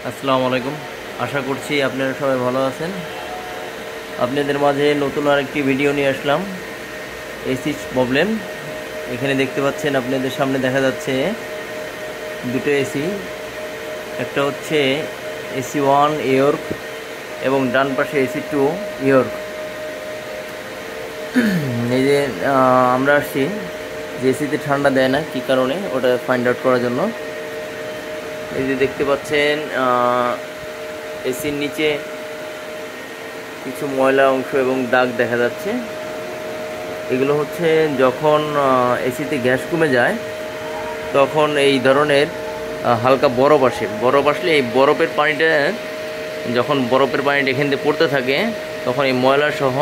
আসসালামু আলাইকুম। আশা করছি আপনারা সবাই ভালো আছেন। আপনাদের মাঝে নতুন আরেকটি ভিডিও নিয়ে আসলাম, এসি প্রবলেম। এখানে দেখতে পাচ্ছেন, আপনাদের সামনে দেখা যাচ্ছে দুটো এসি। একটা হচ্ছে AC1 ইয়র্ক এবং ডান পাশে AC2 ইয়র্ক। এই যে আমরা আসছি যে এসিতে ঠান্ডা দেয় না, কী কারণে ওটা ফাইন্ড আউট করার জন্য। এই যে দেখতে পাচ্ছেন এসির নিচে কিছু ময়লা অংশ এবং দাগ দেখা যাচ্ছে। এগুলো হচ্ছে যখন এসিতে গ্যাস কমে যায় তখন এই ধরনের হালকা বরফ আসলে এই বরফের পানিটা, যখন বরফের পানিটা এখান থেকে পড়তে থাকে তখন এই ময়লা সহ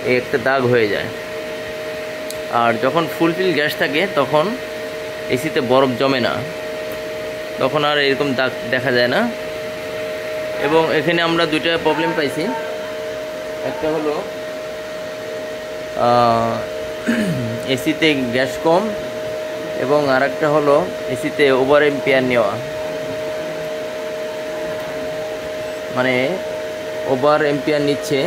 এই একটা দাগ হয়ে যায়। আর যখন ফুলফিল গ্যাস থাকে তখন এসিতে বরফ জমে না, তখন আর এরকম দাগ দেখা যায় না। এবং এখানে আমরা দুইটা প্রবলেম পাইছি। একটা হলো এসিতে গ্যাস কম এবং আরেকটা হলো এসিতে ওভার এম্পিয়ার নেওয়া, মানে ওভার এম্পিয়ার নিচ্ছে,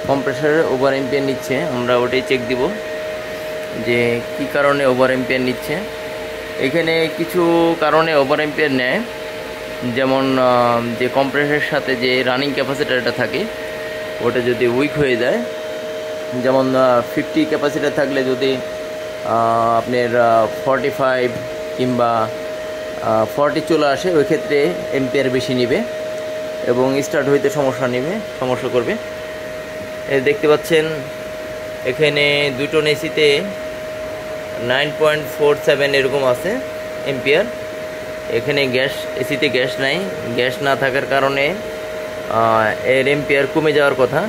কম্প্রেসারের ওভার এম্পিয়ার নিচ্ছে। আমরা ওটাই চেক দিব যে কি কারণে ওভার এম্পিয়ার নিচ্ছে। এখানে কিছু কারণে ওভার এম্পিয়ার নেয়, যেমন যে কম্প্রেসারের সাথে যে রানিং ক্যাপাসিটারটা থাকে ওটা যদি উইক হয়ে যায়, যেমন 50 ক্যাপাসিটার থাকলে যদি আপনার 45 কিংবা 40 চলে আসে, ওই ক্ষেত্রে এম্পিয়ার বেশি নেবে এবং স্টার্ট হইতে সমস্যা করবে। দেখতে পাচ্ছেন এখানে দুটো এসিতে 9.47 এরকম আছে এম্পিয়ার। এখানে এসিতে গ্যাস নাই, গ্যাস না থাকার কারণে এর এম্পিয়ার কমে যাওয়ার কথা।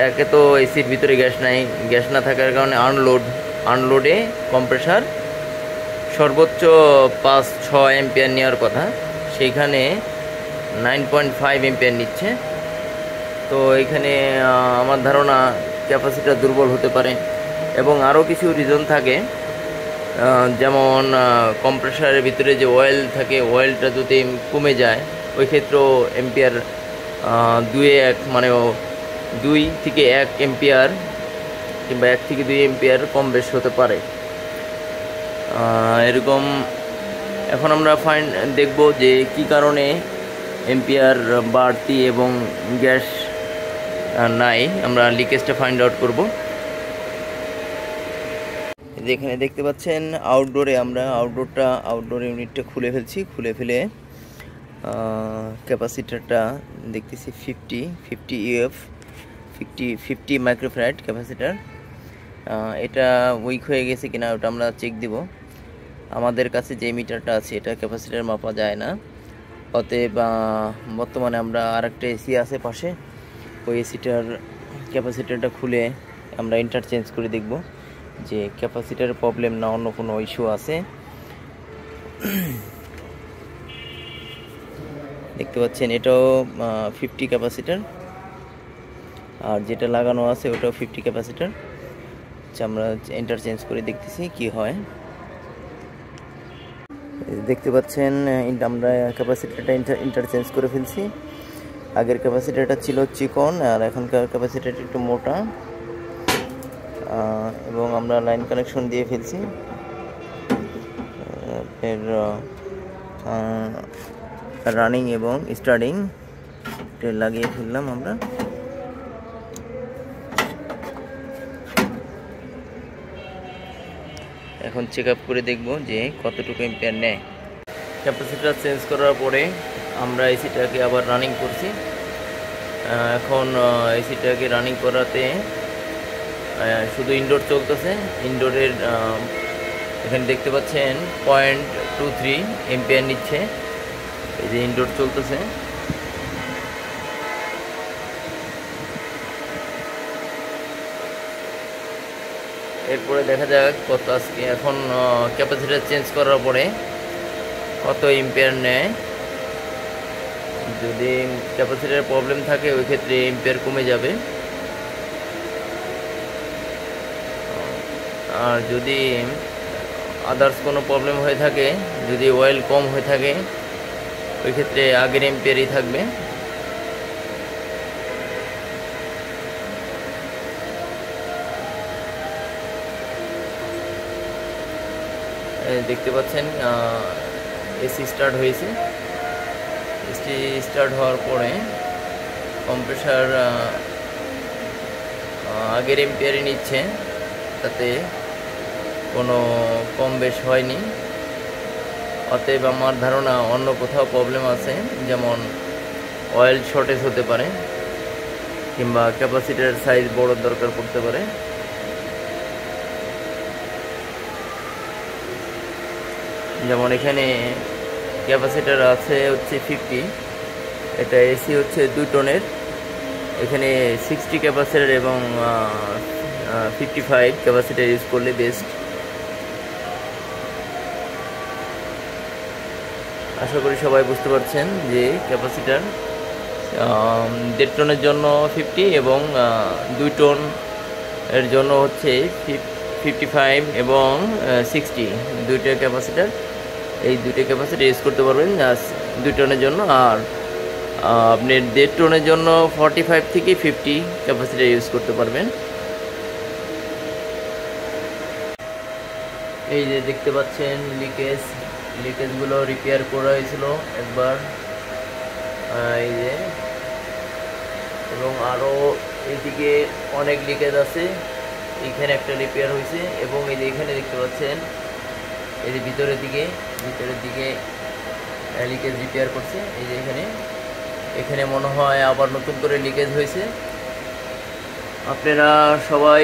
একে তো এসির ভিতরে গ্যাস নাই, গ্যাস না থাকার কারণে আনলোডে কম্প্রেসার সর্বোচ্চ 5-6 এম্পিয়ার নেওয়ার কথা, সেইখানে 9.5 এম্পিয়ার নিচ্ছে। তো এখানে আমার ধারণা ক্যাপাসিটার দুর্বল হতে পারে এবং আরও কিছু রিজন থাকে, যেমন কম্প্রেসারের ভিতরে যে অয়েল থাকে, অয়েলটা যদি কমে যায় ওই ক্ষেত্রেও এম্পিয়ার 2-1 মানে 2 থেকে 1 এম্পিয়ার কিংবা 1 থেকে 2 এম্পিয়ার কম বেশ হতে পারে এরকম। এখন আমরা দেখব যে কি কারণে এম্পিয়ার বাড়তি এবং গ্যাস নাই। আমরা লিকেজটা ফাইন্ড আউট করব। যেখানে দেখতে পাচ্ছেন আমরা আউটডোর ইউনিটটা খুলে ফেলে ক্যাপাসিটারটা দেখতেছি 50 ইউএফ 50 মাইক্রোফ্যারাড ক্যাপাসিটার। এটা উইক হয়ে গেছে কিনা ওটা আমরা চেক দিব। আমাদের কাছে যে মিটারটা আছে এটা ক্যাপাসিটার মাপা যায় না, অতএব বর্তমানে আমরা আরেকটা এসি আছে পাশে, ওই এসিটার ক্যাপাসিটারটা খুলে আমরা ইন্টারচেঞ্জ করে দেখব যে ক্যাপাসিটারের প্রবলেম না অন্য কোনো ইস্যু আছে। দেখতে পাচ্ছেন এটাও 50 ক্যাপাসিটার, আর যেটা লাগানো আছে ওটাও 50 ক্যাপাসিটার। আচ্ছা, আমরা ইন্টারচেঞ্জ করে দেখতেছি কি হয়। দেখতে পাচ্ছেন আমরা ক্যাপাসিটারটা ইন্টারচেঞ্জ করে ফেলছি। আগের ক্যাপাসিটারটা ছিল চিকন আর এখনকার ক্যাপাসিটারটা একটু মোটা, এবং আমরা লাইন কানেকশন দিয়ে ফেলছি। এর রানিং এবং স্টার্টিং লাগিয়ে ফেললাম আমরা। এখন চেক আপ করে দেখব যে কতটুকু এম্পিয়ার নেয়। ক্যাপাসিটার চেঞ্জ করার পরে আমরা এসিটাকে আবার রানিং করছি। এখন এসিটাকে রানিং করাতে শুধু ইনডোর চলতেছে। ইনডোরের এখানে দেখতে পাচ্ছেন 0.23 এম্পিয়ার নিচ্ছে। এই যে ইনডোর চলতেছে। এরপরে দেখা যাক কত আজকে এখন ক্যাপাসিটার চেঞ্জ করার পরে কত এম্পিয়ার নেয়। যদি ক্যাপাসিটার প্রবলেম থাকে ওই ক্ষেত্রে এম্পিয়ার কমে যাবে, আর যদি আদার্স কোনো প্রবলেম হয়ে থাকে, যদি অয়েল কম হয়ে থাকে ওই ক্ষেত্রে আগের এম্পিয়ারই থাকবে। দেখতে পাচ্ছেন এসি স্টার্ট হয়েছে। এসি স্টার্ট হওয়ার পরে কম্প্রেসার আগের এম্পিয়ারই নিচ্ছে, তাতে কোনো কম বেশ হয়নি। অতএব আমার ধারণা অন্য কোথাও প্রবলেম আছে, যেমন অয়েল শর্টেজ হতে পারে কিংবা ক্যাপাসিটার সাইজ বড় দরকার পড়তে পারে। যেমন এখানে ক্যাপাসিটার আছে হচ্ছে 50, এটা এসি হচ্ছে 2 টনের। এখানে 60 ক্যাপাসিটার এবং 55 ক্যাপাসিটার ইউজ করলে বেস্ট। আশা করি সবাই বুঝতে পারছেন যে ক্যাপাসিটার 1.5 টনের জন্য 50 এবং 2 টন এর জন্য হচ্ছে 55 এবং 60, দুইটা ক্যাপাসিটার। এই দুইটা ক্যাপাসিটার ইউজ করতে পারবেন 2 টনের জন্য। আর আপনি 1.5 টনের জন্য 45 থেকে 50 ক্যাপাসিটার ইউজ করতে পারবেন। এই যে দেখতে পাচ্ছেন লিকেজগুলো রিপেয়ার করা হয়েছিল একবার, এই যে, এবং আরও এইদিকে অনেক লিকেজ আছে। এইখানে একটা রিপেয়ার হয়েছে এবং এই যে এখানে দেখতে পাচ্ছেন এই যে ভিতরের দিকে লিকেজ রিপেয়ার করছে। এই যে এখানে মনে হয় আবার নতুন করে লিকেজ হয়েছে। আপনারা সবাই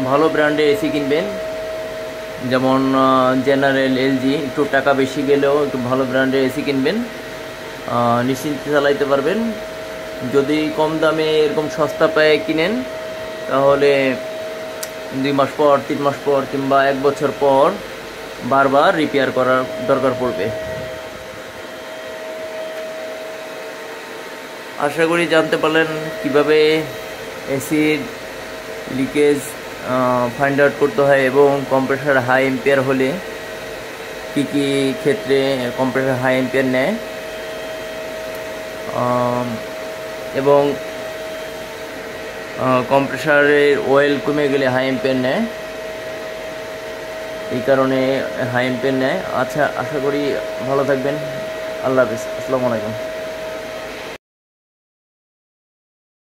ভালো ব্র্যান্ডের এসি কিনবেন, যেমন জেনারেল, এলজি। একটু টাকা বেশি গেলেও একটু ভালো ব্র্যান্ডের এসি কিনবেন, নিশ্চিন্তে চালাইতে পারবেন। যদি কম দামে এরকম সস্তা পায়ে কিনেন তাহলে 2 মাস পর, 3 মাস পর কিংবা 1 বছর পর বারবার রিপেয়ার করার দরকার পড়বে। আশা করি জানতে পারলেন কিভাবে এসির লিকেজ ফাইন্ড আউট করতে হয় এবং কম্প্রেসার হাই এম্পিয়ার হলে কি কি ক্ষেত্রে কম্প্রেসার হাই এম্পিয়ার নেয়, এবং কম্প্রেসারের অয়েল কমে গেলে হাই এম্পিয়ার নেয়, এই কারণে হাই এম্পিয়ার নেয়। আচ্ছা, আশা করি ভালো থাকবেন। আল্লাহ হাফিজ, আসসালামু আলাইকুম।